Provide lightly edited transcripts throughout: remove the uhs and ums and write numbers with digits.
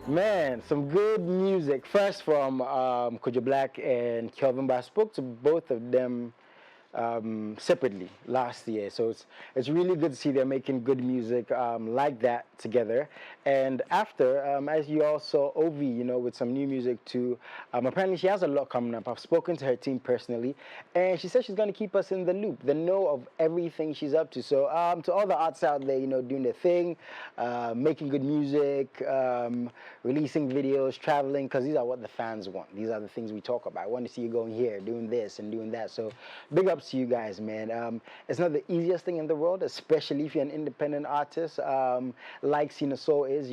Man, some good music. First from Kojo Black and Kelvin, but I spoke to both of them separately last year. So it's really good to see they're making good music like that together. And after, as you all saw, Ovi, with some new music too. Apparently, she has a lot coming up. I've spoken to her team personally, and she said she's going to keep us in the loop, the know of everything she's up to. So to all the artists out there, doing their thing, making good music, releasing videos, traveling, because these are what the fans want. These are the things we talk about. I want to see you going here, doing this and doing that. So big ups to you guys, man. It's not the easiest thing in the world, especially if you're an independent artist, like Cena Soul is,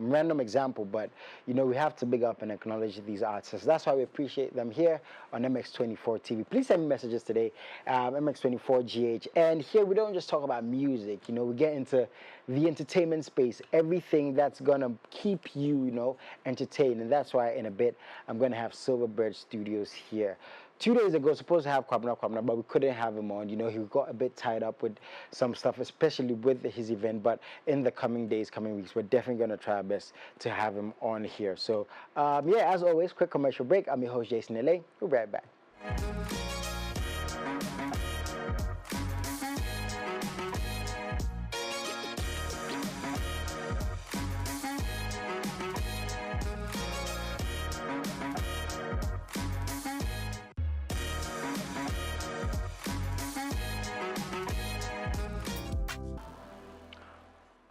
random example, but, we have to big up and acknowledge these artists. That's why we appreciate them here on MX24 TV. Please send me messages today, MX24GH. And here we don't just talk about music, we get into the entertainment space, everything that's going to keep you, entertained. And that's why in a bit, I'm going to have Silverbird Studios here. 2 days ago, supposed to have Kwabena, but we couldn't have him on. He got a bit tied up with some stuff, especially with his event. But in the coming days, coming weeks, we're definitely going to try our best to have him on here. So, yeah, as always, quick commercial break. I'm your host, Jason LA. We'll be right back.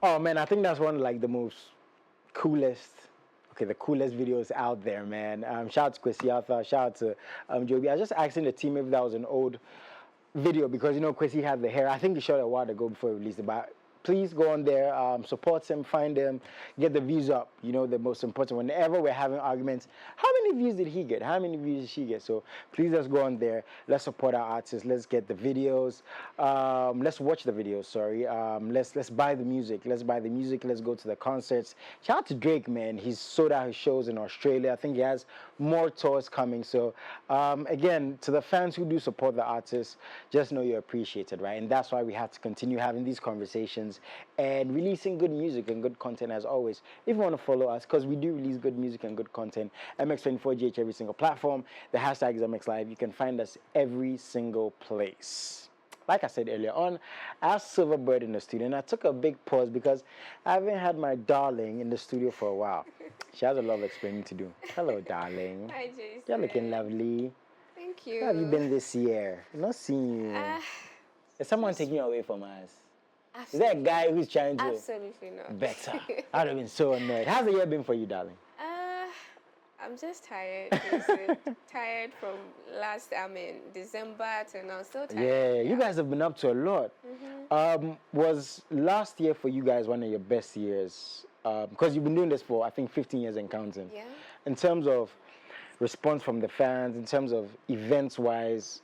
Oh man, I think that's one of like the most coolest, the coolest videos out there, man. Shout out to Kwesi Arthur, shout out to Joby. I was just asking the team if that was an old video because Kwesi had the hair. I think he shot it a while ago before he released it, but please go on there, support him, find him, get the views up. The most important. Whenever we're having arguments, how many views did he get? How many views did she get? So please let's go on there. Let's support our artists. Let's get the videos. Let's watch the videos. Sorry. Let's buy the music. Let's buy the music. Let's go to the concerts. Shout out to Drake, man. He's sold out his shows in Australia. I think he has more tours coming. So again, to the fans who do support the artists, just know you're appreciated, right? And that's why we have to continue having these conversations and releasing good music and good content as always. If you want to follow us, because we do release good music and good content, MX24GH every single platform. The hashtag is MXLIVE. You can find us every single place. Like I said earlier on, I have Silverbird in the studio, and I took a big pause because I haven't had my darling in the studio for a while. She has a lot of explaining to do. Hello, darling. Hi, Jason. You're looking lovely. Thank you. Where have you been this year? I'm not seeing you. Is someone taking you away from us? Is there a guy who's trying to? Absolutely not. Better. I'd have been so annoyed. How's the year been for you, darling? I'm just tired. Jason. Tired from December to now. Still tired. Yeah, you guys have been up to a lot. Was last year for you guys one of your best years? Because you've been doing this for, I think, 15 years and counting. Yeah. In terms of response from the fans, in terms of events-wise,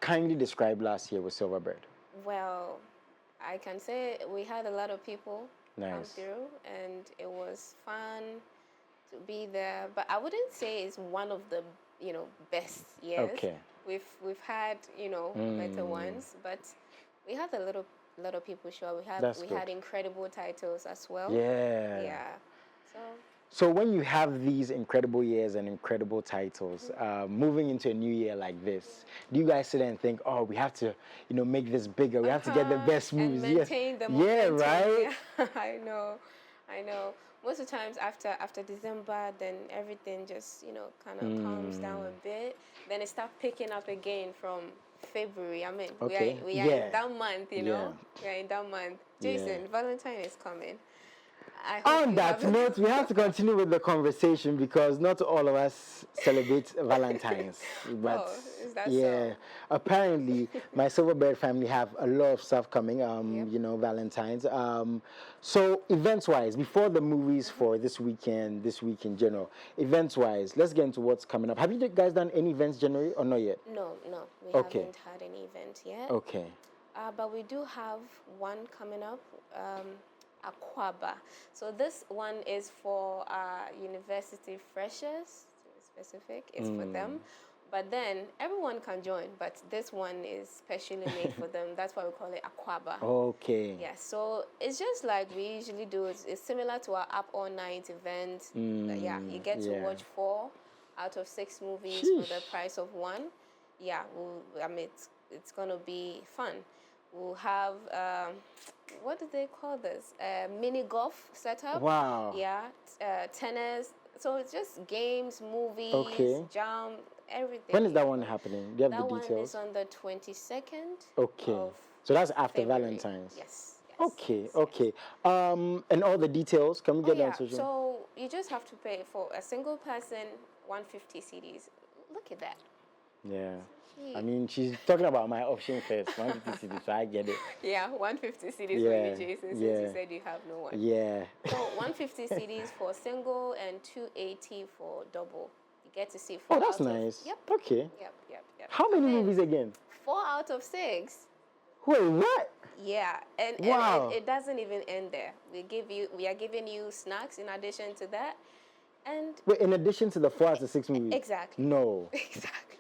kindly describe last year with Silverbird. Well, I can say we had a lot of people come through, and it was fun to be there. But I wouldn't say it's one of the best years. Okay. We've had better ones, but we had a lot of people show up. We had incredible titles as well. Yeah. Yeah. So when you have these incredible years and incredible titles, moving into a new year like this, do you guys sit there and think, oh, we have to, make this bigger. We have to get the best moves. And maintain the momentum. Yeah, right? Yeah, I know. Most of the times after December, then everything just, kind of calms down a bit. Then it starts picking up again from February. I mean, we are in that month, We are in that month. Jason, Valentine is coming. On that note, we have to continue with the conversation because not all of us celebrate Valentine's. But is that so? Apparently, my Silverbird family have a lot of stuff coming, Valentine's. So events-wise, before the movies for this week in general, events-wise, let's get into what's coming up. Have you guys done any events January or not yet? No, we haven't had any event yet. Okay. But we do have one coming up. Aquaba. So this one is for university freshers, to be specific. It's for them. But then everyone can join, but this one is specially made for them. That's why we call it Aquaba. Okay. Yeah, so it's just like we usually do. It's similar to our App All Night event. Yeah, you get to watch 4 out of 6 movies for the price of 1. Yeah, I mean, it's going to be fun. We'll have, what do they call this? Mini golf setup. Wow. Yeah, tennis. So it's just games, movies, jump, everything. When is that one happening? Do you have the details? That one is on the 22nd. Okay. Of So that's after February. Valentine's. Yes. Okay, okay. And all the details, can we get on social? So you just have to pay for a single person 150 CDs. Look at that. Yeah. I mean, she's talking about my option first, 150 CDs, so I get it. Yeah, 150 CDs for you, Jason, since you said you have no one. Yeah. So 150 CDs for single and 280 for double. You get to see 4 Oh, that's nice. Yep. Okay. Yep. How many movies again? 4 out of 6. Wait, what? Yeah, and it doesn't even end there. We are giving you snacks in addition to that, and wait, in addition to the 4 out of 6 movies. Exactly. No. Exactly.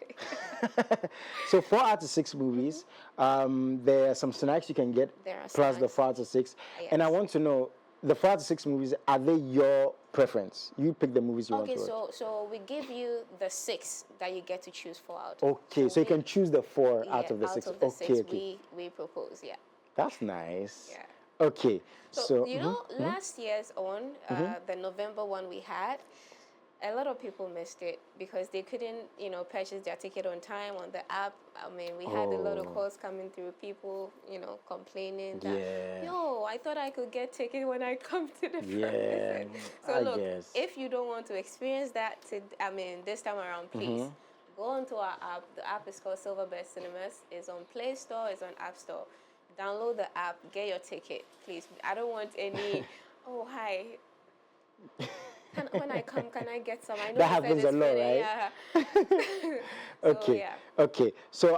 So 4 out of 6 movies. There are some snacks you can get plus the 4 out of 6. Yes. And I want to know, the 4 out of 6 movies, are they your preference? You pick the movies you want to watch. Okay, so we give you the 6 that you get to choose 4 out. Okay, so you can choose the 4 out of the 6. Okay. We propose, yeah. That's nice. Yeah. Okay. So you know, last year's on the November one we had, a lot of people missed it because they couldn't, purchase their ticket on time on the app. I mean, we had a lot of calls coming through, people, complaining that, yo, I thought I could get ticket when I come to the premises. So if you don't want to experience that, this time around, please go onto our app. The app is called Silverbird Cinemas. It's on Play Store. It's on App Store. Download the app. Get your ticket, please. I don't want any. Oh, hi. When I come, can I get some? I know that happens a lot, right? Yeah. Okay. So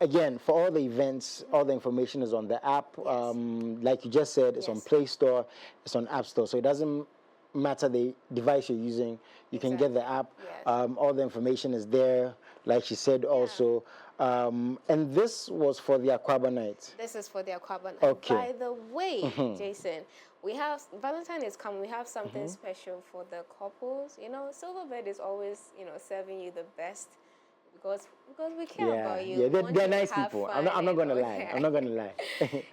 again, for all the events, all the information is on the app. Yes. Like you just said, it's on Play Store, it's on App Store. So it doesn't matter the device you're using. You can get the app. Yes. All the information is there. Like she said, also. And this was for the Aquaba night. This is for the Aquaba night. Okay. By the way, Jason, we have Valentine is coming. We have something special for the couples. Silverbird is always, serving you the best because we care about you. Yeah, they're nice people. I'm not gonna lie. I'm not gonna lie.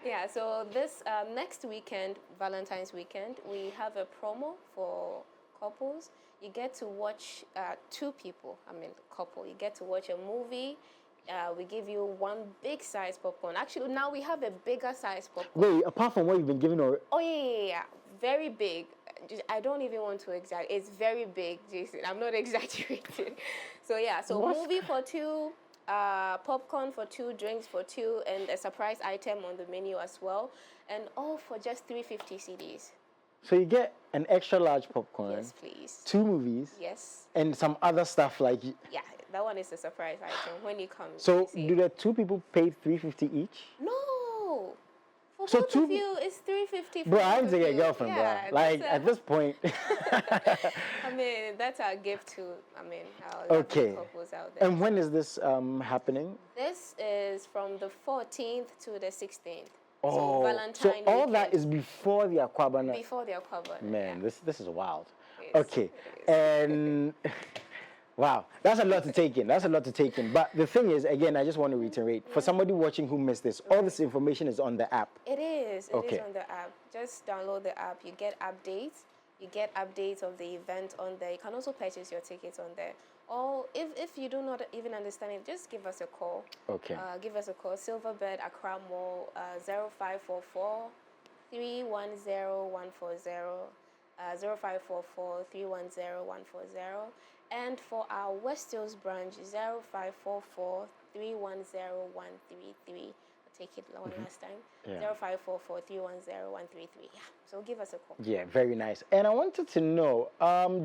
Yeah. So this next weekend, Valentine's weekend, we have a promo for couples. You get to watch 2 people. Couple. You get to watch a movie. We give you 1 big size popcorn. Actually, now we have a bigger size popcorn. Wait, apart from what you've been giving already? Oh, yeah. Very big. I don't even want to exaggerate. It's very big, Jason. I'm not exaggerating. So, yeah. So, movie for 2, popcorn for 2, drinks for 2, and a surprise item on the menu as well. And all for just 350 CDs. So you get an extra large popcorn. Yes, please. 2 movies. Yes. And some other stuff like. Yeah, that one is a surprise item when you come. So do the 2 people pay $350 each? No. For So both of you, it's $350. Bro, I need to get a girlfriend, yeah, bro. Like at this point. That's our gift to our okay. couples out there. And when is this happening? This is from the 14th to the 16th. Oh, so Valentine so all weekend. that is before the Aquaba night. Before the Aquaba. Man, yeah. this is wild. It is. And wow, that's a lot to take in. But the thing is, again, I just want to reiterate, for somebody watching who missed this, all this information is on the app. It is. It is on the app. Just download the app. You get updates. You get updates of the event on there. You can also purchase your tickets on there. Or if you do not even understand it, just give us a call. Okay. Give us a call. Silverbird Accra Mall 0544 310 140. 0544 310 140. And for our West Hills branch, 0544 310 133. Take it one last time. 0544 310 133. Yeah. So give us a call. Yeah, very nice. And I wanted to know,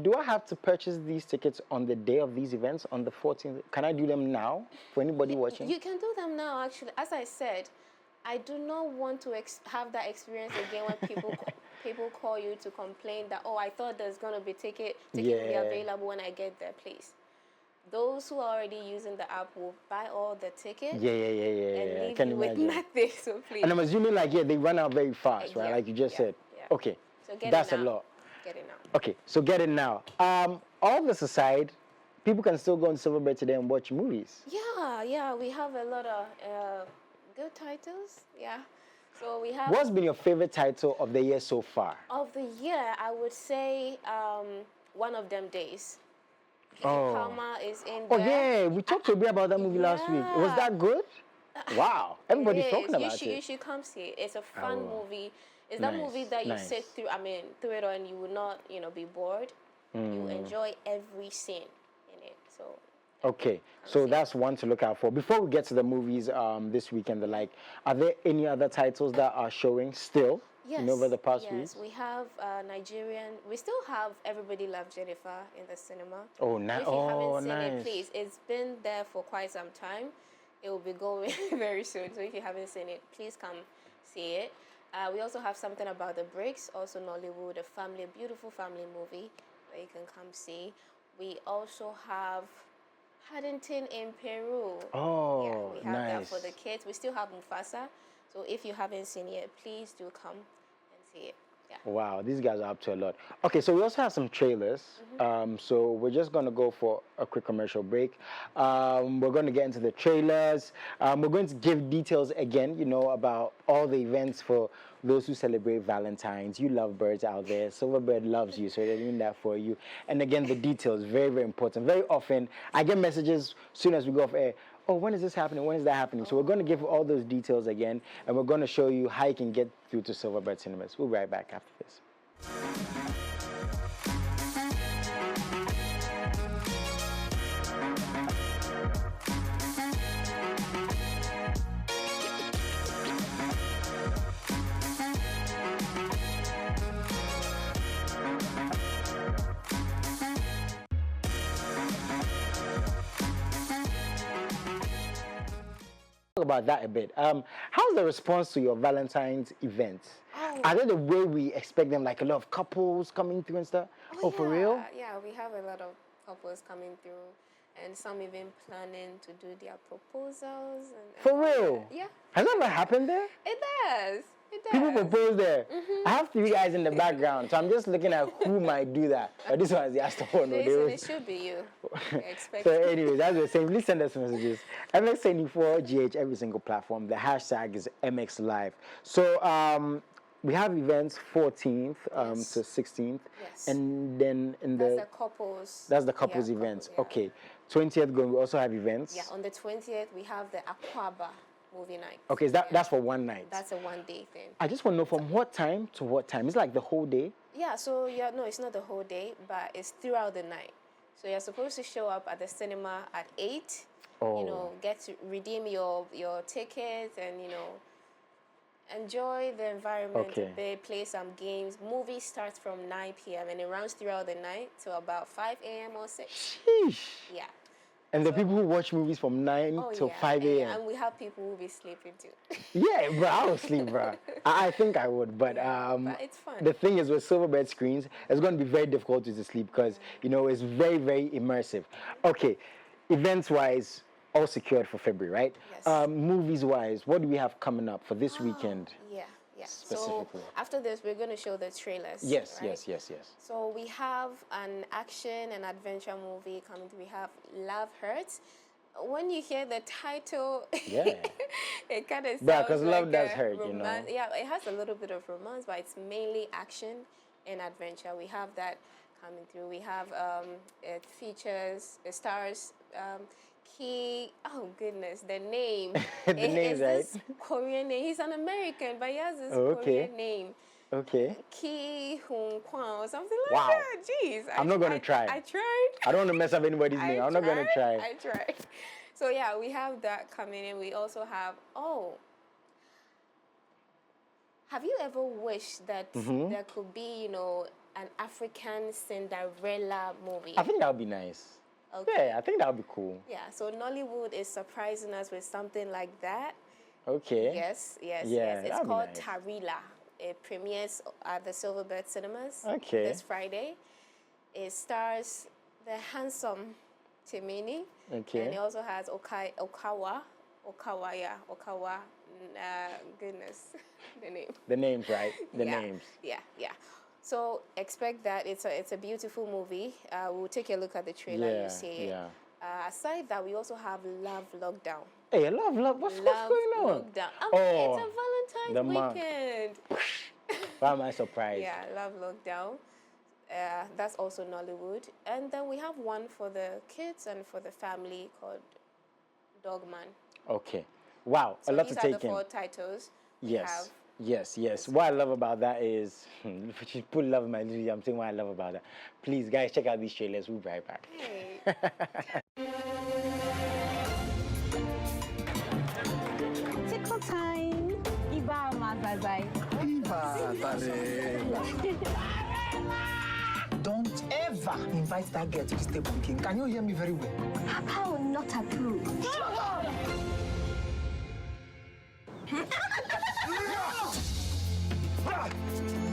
do I have to purchase these tickets on the day of these events on the 14th? Can I do them now for anybody watching? You can do them now, actually. As I said, I do not want to have that experience again when people call you to complain that, oh, I thought there's going to be ticket will be available when I get there, please. those who are already using the app will buy all the tickets Yeah. and I leave can you with imagine. nothing. So please. And I'm assuming like they run out very fast, right? Yeah, Like you just said. yeah. Okay. So get That's it a now. lot. Get it now. Okay, so get it now. All this aside, people can still go on Silverbird today and watch movies. Yeah. We have a lot of good titles. Yeah. So we have. What's been your favorite title of the year so far? Of the year, I would say One of Them Days. Oh. Palmer is in Oh there. yeah, we talked to a bit about that movie last week. Was that good? Wow, everybody's talking about it. You should come see it. It's a fun movie. It's that Nice, movie that you nice. sit through. I mean, through it all, and you will not, be bored. You enjoy every scene in it. So. Okay, so that's one to look out for. Before we get to the movies this weekend, are there any other titles that are showing still? Yes, over the past week? Yes, we have Nigerian. We still have Everybody Loves Jennifer in the cinema. Oh, If you haven't seen nice. it, please. It's been there for quite some time. It will be going very soon. So if you haven't seen it, please come see it. We also have Something About the Bricks, also Nollywood, a beautiful family movie that you can come see. We also have Paddington in Peru. Oh, yeah, we have that nice. for the kids. We still have Mufasa. So if you haven't seen it, please do come and see it. Yeah. Wow, these guys are up to a lot. Okay, so we also have some trailers. So we're just going to go for a quick commercial break. We're going to get into the trailers. We're going to give details again, about all the events for those who celebrate Valentine's. You love birds out there. Silverbird loves you, so they're doing that for you. And again, the details, very, very important. Very often, I get messages soon as we go off air. Oh, when is this happening? When is that happening? So we're going to give all those details again, and we're going to show you how you can get through to Silverbird Cinemas. We'll be right back after this. About that a bit. How's the response to your Valentine's event? Are they the way we expect them, like a lot of couples coming through and stuff? Oh, for real? Yeah, we have a lot of couples coming through, and some even planning to do their proposals. For real? Yeah. Has that ever happened there? It does. It does. People propose there. I have 3 guys in the background, so I'm just looking at who might do that. But this one is the Aston. It should be you. So anyway, that's the same. Please send us messages. MX24GH, every single platform. The hashtag is MXLIVE. So we have events 14th to 16th. Yes. And then That's the couples. That's the couples events. Couple, yeah. Okay. 20th going, we also have events. Yeah, on the 20th we have the Aquaba movie night. Okay, that's for one night. That's a one-day thing. I just want to know from what time to what time. It's like the whole day? Yeah, so no, it's not the whole day, but it's throughout the night. So you're supposed to show up at the cinema at 8. Oh. Get to redeem your tickets and enjoy the environment a bit, play some games. Movie starts from 9 p.m. and it runs throughout the night till about 5 a.m. or 6. Sheesh. Yeah. And the people who watch movies from 9 till 5 a.m. And we have people who will be sleeping too. Yeah, bro, I would sleep, bro. I think I would, but it's fun. The thing is, with Silverbird screens, it's going to be very difficult to sleep because it's very, very immersive. Okay, events-wise, all secured for February, right? Yes. Movies-wise, what do we have coming up for this weekend? Yeah. Specifically. So after this, we're going to show the trailers. Yes, right? yes. So we have an action and adventure movie coming. We have Love Hurts. When you hear the title, yeah, it kind of sounds because like love does hurt, Yeah, it has a little bit of romance, but it's mainly action and adventure. We have that coming through. We have it stars oh goodness, the name. The name, right? This Korean name. He's an American, but he has this Korean name. Okay. Ki Hoon Kwan or something like Wow. that. Jeez. I'm not going to try. I tried. I don't want to mess up anybody's name. I'm not going to try. I tried. So yeah, we have that coming in. We also have, have you ever wished that there could be, an African Cinderella movie? I think that would be nice. Okay. Yeah, I think that would be cool. Yeah, so Nollywood is surprising us with something like that. Okay. Yes. Yeah, It's that'd be called nice. Tarila. It premieres at the Silverbird Cinemas Okay. this Friday. It stars the handsome Timini. Okay. And it also has Okawa. Goodness, the name. The names, right? The yeah, names. Yeah. So expect that. It's a beautiful movie. We'll take a look at the trailer. You see it. Yeah. Aside that, we also have Love Lockdown. Hey, love. What's going on? Lockdown. Oh, it's a Valentine's weekend. Why am I surprised? Yeah, Love Lockdown. That's also Nollywood. And then we have one for the kids and for the family called Dogman. Okay. Wow, So a lot these to are take the in. 4 titles. Yes. What I love about that is, she put love in my lyrics. I'm saying what I love about that. Please, guys, check out these trailers. We'll be right back. Hey. Tickle time. Iba Mazazai. Don't ever invite that girl to this table again. Can you hear me very well? Papa will not approve.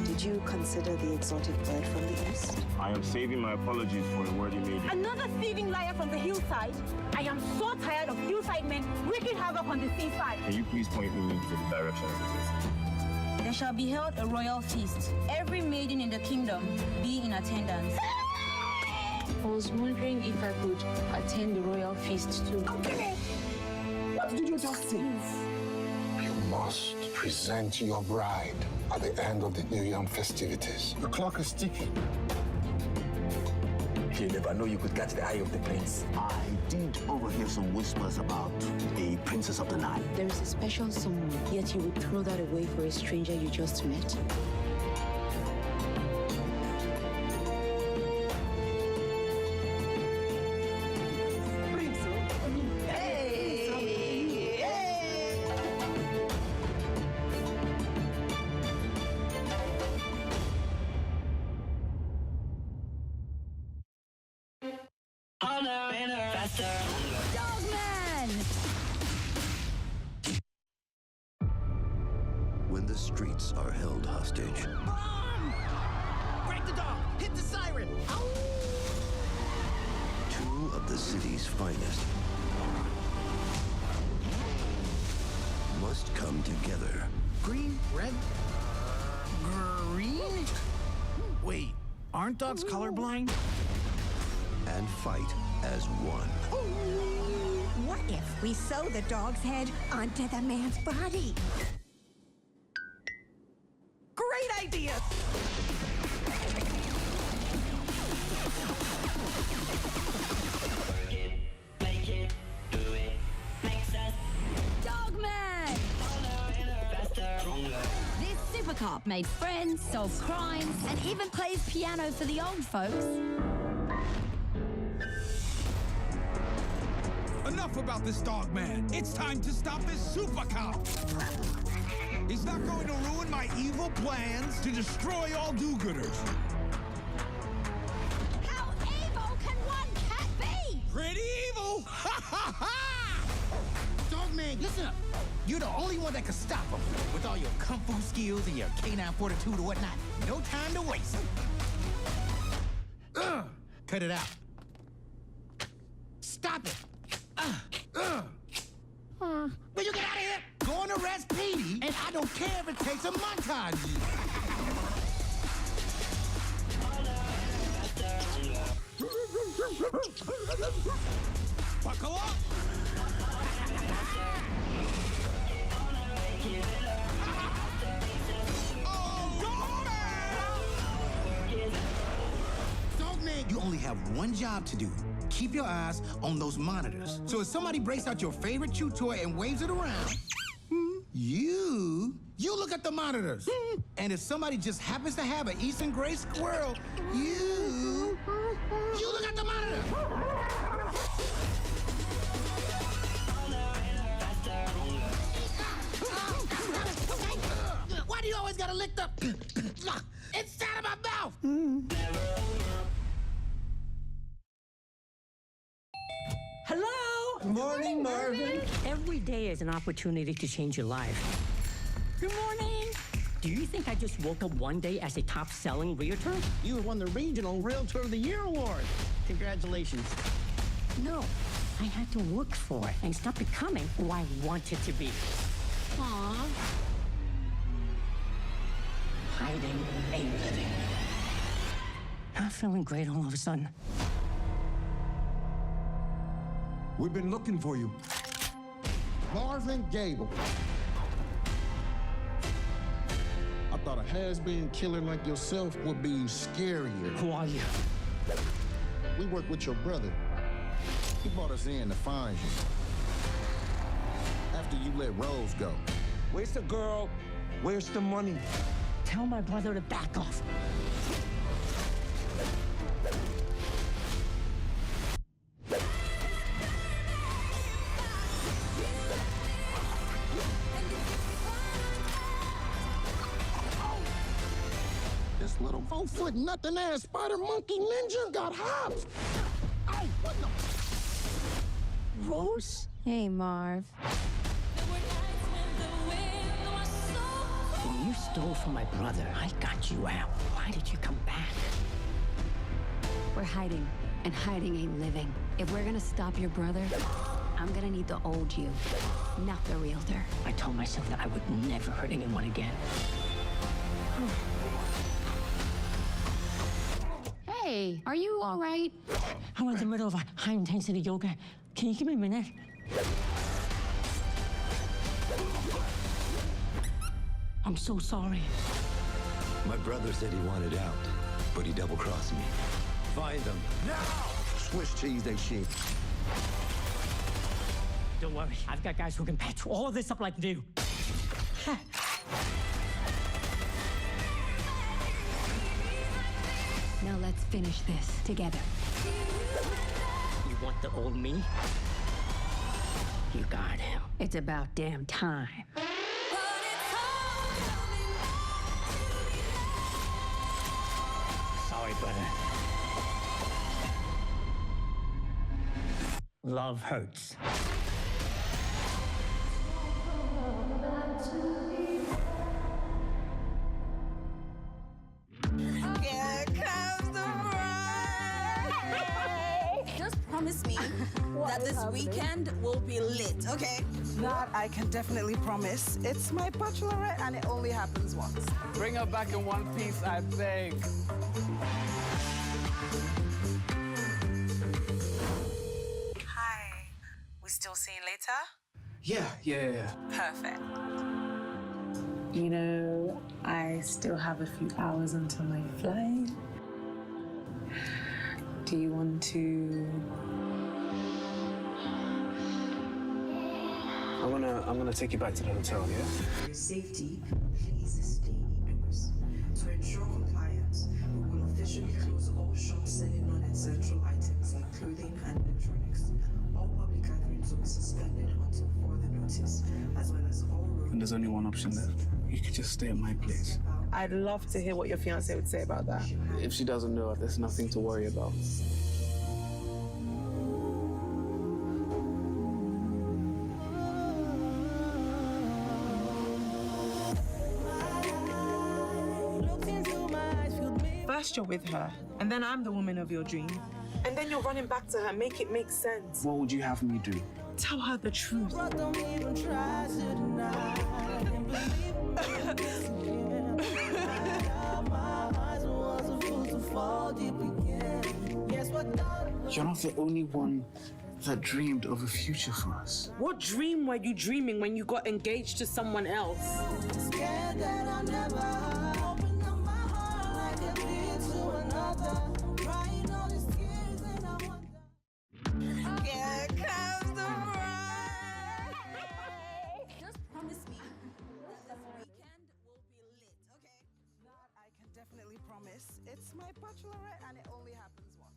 Did you consider the exotic bird from the east? I am saving my apologies for the word you made. Another thieving liar from the hillside. I am so tired of hillside men wreaking havoc on the seaside. Can you please point me to the direction of the feast? There shall be held a royal feast. Every maiden in the kingdom be in attendance. I was wondering if I could attend the royal feast too. What did you just say? You must present your bride at the end of the New Yam festivities. The clock is ticking. You never know you could catch the eye of the prince. I did overhear some whispers about a princess of the night. There is a special someone, yet you would throw that away for a stranger you just met. When the streets are held hostage. Bomb! Break the dog! Hit the siren! Ow! Two of the city's finest must come together. Green, red, green? Wait, aren't dogs colorblind? And fight as one. What if we sew the dog's head onto the man's body? Great idea! Dogman! This super cop made friends, solved crimes, and even plays piano for the old folks. Enough about this dog man. It's time to stop this super cop. He's not going to ruin my evil plans to destroy all do-gooders. How evil can one cat be? Pretty evil! Ha ha ha! Dog man, listen up. You're the only one that can stop him. With all your kung fu skills and your canine fortitude or whatnot. No time to waste. Cut it out. Stop it. Will you get out of here? Go and arrest Petey, and I don't care if it takes a montage. Buckle up! Dogman, you only have one job to do. Keep your eyes on those monitors. So if somebody breaks out your favorite chew toy and waves it around, you look at the monitors. And if somebody just happens to have an Eastern gray squirrel, you look at the monitor. Why do you always gotta lick the inside of my mouth? Hello? Morning, Marvin. Every day is an opportunity to change your life. Good morning. Do you think I just woke up one day as a top-selling realtor? You won the Regional Realtor of the Year award. Congratulations. No, I had to work for it and stop becoming who I wanted to be. Aww. Hiding ain't living. Not feeling great all of a sudden. We've been looking for you. Marvin Gable. I thought a has-been killer like yourself would be scarier. Who are you? We work with your brother. He brought us in to find you. After you let Rose go. Where's the girl? Where's the money? Tell my brother to back off. This little 4-foot nothing-ass spider monkey ninja got hops. Ow, what the? Rose? Hey, Marv. When you stole from my brother, I got you out. Why did you come back? We're hiding, and hiding ain't living. If we're gonna stop your brother, I'm gonna need the old you, not the realtor. I told myself that I would never hurt anyone again. Hey, are you all right? I'm in the middle of a high-intensity yoga. Can you give me a minute? I'm so sorry. My brother said he wanted out, but he double-crossed me. Find them. Now! Swiss cheese, they shit. Don't worry, I've got guys who can patch all this up like new. Now let's finish this together. You want the old me? You got him. It's about damn time. Sorry, brother. Love hurts. Promise me that this weekend will be lit, okay? That I can definitely promise. It's my bachelorette and it only happens once. Bring her back in one piece, I beg. Hi. We still seeing later? Yeah. Perfect. You know, I still have a few hours until my flight. Do you want to... I'm gonna take you back to the hotel, yeah? For safety, please stay indoors. To ensure compliance, we will officially close all shops selling non-essential items like clothing and electronics. All public gatherings will be suspended until further notice, as well as all roads. And there's only one option left. You could just stay at my place. I'd love to hear what your fiancé would say about that. If she doesn't know, there's nothing to worry about. First you're with her, and then I'm the woman of your dream. And then you're running back to her, make it make sense. What would you have me do? Tell her the truth. You're not the only one that dreamed of a future for us. What dream were you dreaming when you got engaged to someone else? Scared that I'll never open up my heart like a lead to another. Crying all these tears and I wonder. Here comes the bride. Just promise me that this weekend will be lit, okay? That I can definitely promise. It's my bachelorette and it only happens once.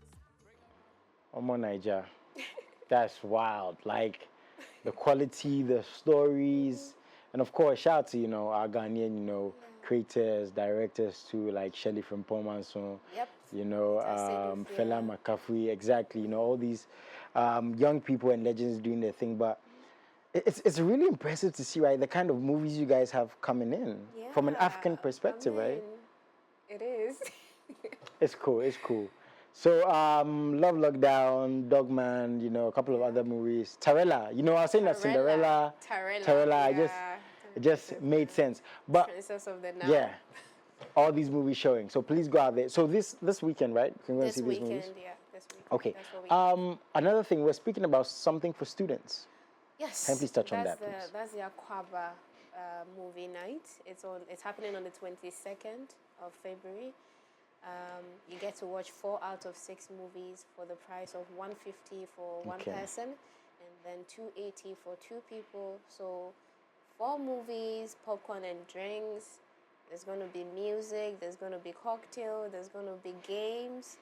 Omo Naija. That's wild. Like the quality, the stories, and of course, shout out to our Ghanaian, creators, directors too, like Shelley from Pomanson. Yep. Fela McCaffrey, exactly. All these young people and legends doing their thing. But it's really impressive to see, right, the kind of movies you guys have coming in from an African perspective, right? It is. It's cool. So, Love Lockdown, Dogman, you know, a couple of other movies. Tarella, you know, I was saying that Cinderella, Tarella, it just made sense. But Princess of the Now. yeah, all these movies showing. So please go out there. So this weekend, right? You can go and see these movies. Yeah, this weekend. Okay. That's what we Another thing, we're speaking about something for students. Yes. Can you please touch on that, please? That's the Aquaba movie night. It's happening on the 22nd of February. You get to watch 4 out of 6 movies for the price of $150 for one person, and then $280 for 2 people. So 4 movies, popcorn and drinks. There's going to be music. There's going to be cocktail. There's going to be games,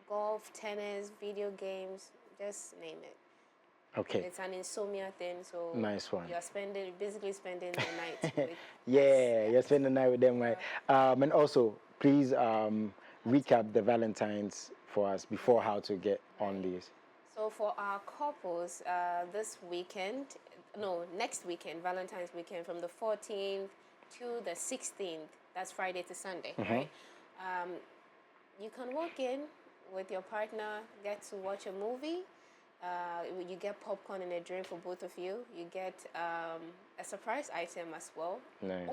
golf, tennis, video games. Just name it. Okay. It's an insomnia thing, so nice one. You're basically spending the night with you're spending the night with them, right? And also, please recap the Valentines for us before how to get on these. So for our couples, next weekend, Valentine's weekend, from the 14th to the 16th, that's Friday to Sunday, right? You can walk in with your partner, get to watch a movie. You get popcorn and a drink for both of you. You get a surprise item as well. Nice.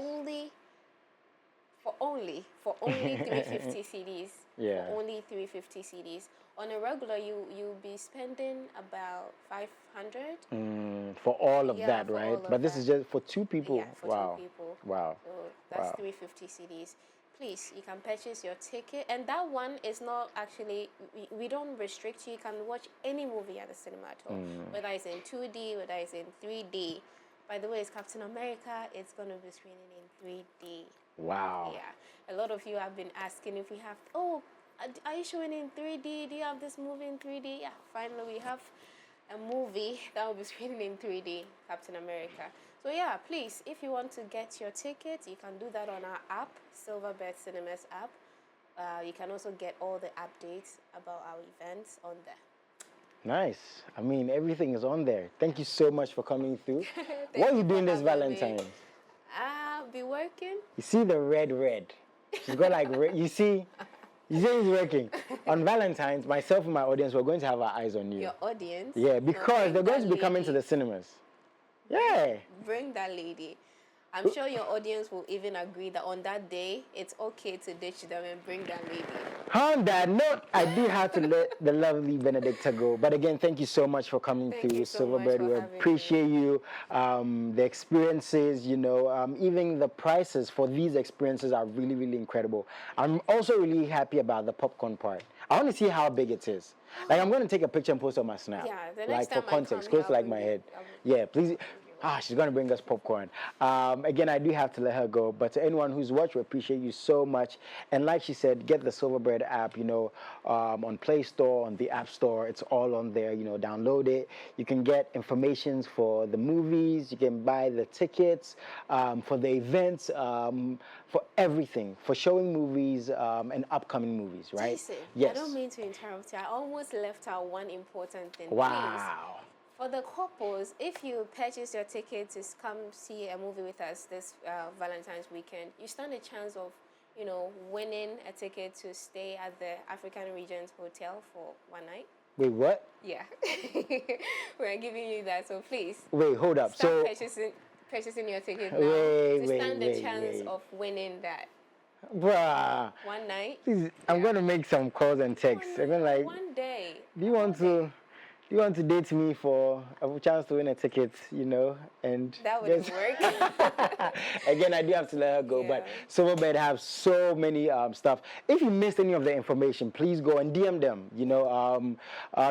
For only 350 CDs. Yeah. For only 350 CDs. On a regular, you'll be spending about 500. For all of that, for right? all of But this that. is just for 2 people. Yeah, for wow. 2 people. Wow. So that's Wow. 350 CDs. Please, you can purchase your ticket, and that one is not actually. We don't restrict you. You can watch any movie at the cinema at all, whether it's in 2D, whether it's in 3D. By the way, it's Captain America. It's going to be screening in 3D. Wow. Yeah, a lot of you have been asking if we have. Oh, are you showing in 3D? Do you have this movie in 3D? Yeah, finally we have a movie that will be screening in 3D, Captain America. So yeah, please, if you want to get your ticket, you can do that on our app, Silverbird Cinemas app. You can also get all the updates about our events on there. Nice. I mean, everything is on there. Thank you so much for coming through. What are you doing this Valentine's? I'll be working. You see the red. She's got like red. You see it's working. On Valentine's, myself and my audience, we're going to have our eyes on you. Your audience? Yeah, because they're going to be coming to the cinemas. Yeah. Bring that lady. I'm sure your audience will even agree that on that day, it's okay to ditch them and bring that lady. On that note, I do have to let the lovely Benedicta go. But again, thank you so much for coming through, Silverbird. We appreciate you. The experiences, you know, even the prices for these experiences are really, really incredible. I'm also really happy about the popcorn part. I want to see how big it is. Like, I'm going to take a picture and post on my Snap. Yeah, the next like, time for context, close to like my head. Yeah, please. She's going to bring us popcorn. Again, I do have to let her go. But to anyone who's watched, we appreciate you so much. And like she said, get the Silverbird app, you know, on Play Store, on the App Store. It's all on there. You know, download it. You can get information for the movies. You can buy the tickets for the events, for everything, for showing movies and upcoming movies, right? Jason, yes. I don't mean to interrupt you. I almost left out one important thing. Wow. Please. For the couples, if you purchase your ticket to come see a movie with us this Valentine's weekend, you stand a chance of, you know, winning a ticket to stay at the African Regions Hotel for one night. Wait, what? Yeah. We're giving you that, so please. Wait, hold up. Start purchasing your ticket now to stand a chance of winning that. Bruh. One night. Please, I'm going to make some calls and texts. I'm going to like, one day. Do you want to date me for a chance to win a ticket, you know? And that wouldn't work. Again, I do have to let her go, but Silverbird have so many stuff. If you missed any of the information, please go and DM them. You know,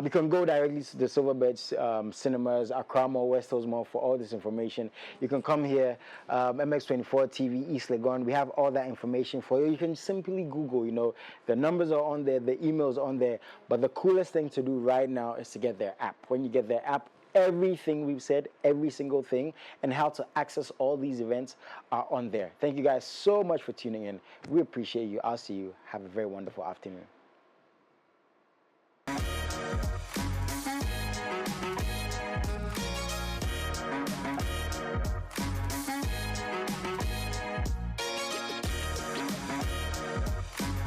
you can go directly to the Silverbird cinemas, Accra Mall, West Hills Mall for all this information. You can come here, MX24 TV, East Legon. We have all that information for you. You can simply Google, you know, the numbers are on there, the emails are on there. But the coolest thing to do right now is to get their app. When you get their app, everything we've said, every single thing, and how to access all these events are on there. Thank you guys so much for tuning in. We appreciate you. I'll see you. Have a very wonderful afternoon.